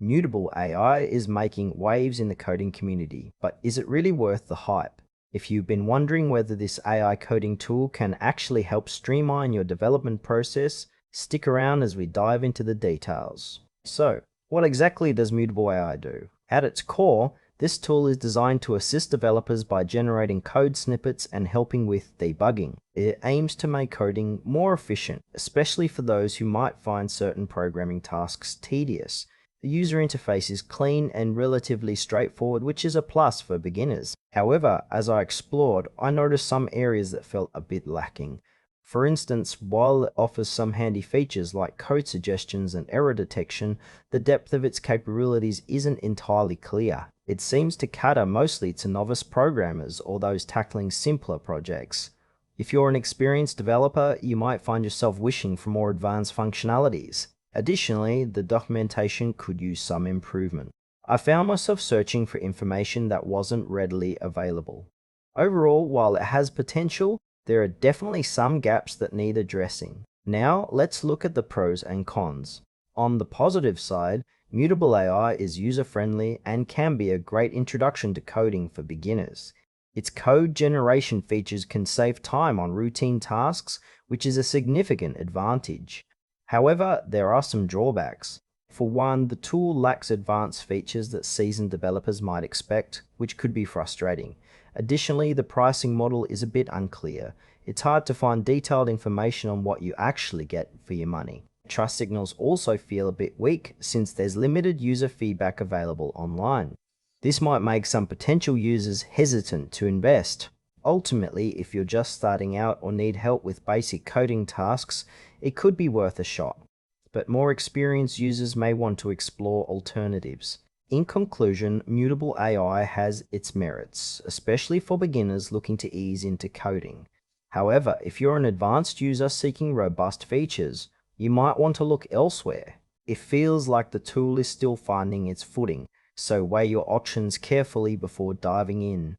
Mutable AI is making waves in the coding community, but is it really worth the hype? If you've been wondering whether this AI coding tool can actually help streamline your development process, stick around as we dive into the details. So, what exactly does Mutable AI do? At its core, this tool is designed to assist developers by generating code snippets and helping with debugging. It aims to make coding more efficient, especially for those who might find certain programming tasks tedious. The user interface is clean and relatively straightforward, which is a plus for beginners. However, as I explored, I noticed some areas that felt a bit lacking. For instance, while it offers some handy features like code suggestions and error detection, the depth of its capabilities isn't entirely clear. It seems to cater mostly to novice programmers or those tackling simpler projects. If you're an experienced developer, you might find yourself wishing for more advanced functionalities. Additionally, the documentation could use some improvement. I found myself searching for information that wasn't readily available. Overall, while it has potential, there are definitely some gaps that need addressing. Now, let's look at the pros and cons. On the positive side, Mutable AI is user-friendly and can be a great introduction to coding for beginners. Its code generation features can save time on routine tasks, which is a significant advantage. However, there are some drawbacks. For one, the tool lacks advanced features that seasoned developers might expect, which could be frustrating. Additionally, the pricing model is a bit unclear. It's hard to find detailed information on what you actually get for your money. Trust signals also feel a bit weak since there's limited user feedback available online. This might make some potential users hesitant to invest. Ultimately, if you're just starting out or need help with basic coding tasks, it could be worth a shot. But more experienced users may want to explore alternatives. In conclusion, Mutable AI has its merits, especially for beginners looking to ease into coding. However, if you're an advanced user seeking robust features, you might want to look elsewhere. It feels like the tool is still finding its footing, so weigh your options carefully before diving in.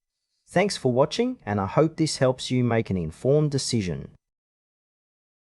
Thanks for watching, and I hope this helps you make an informed decision.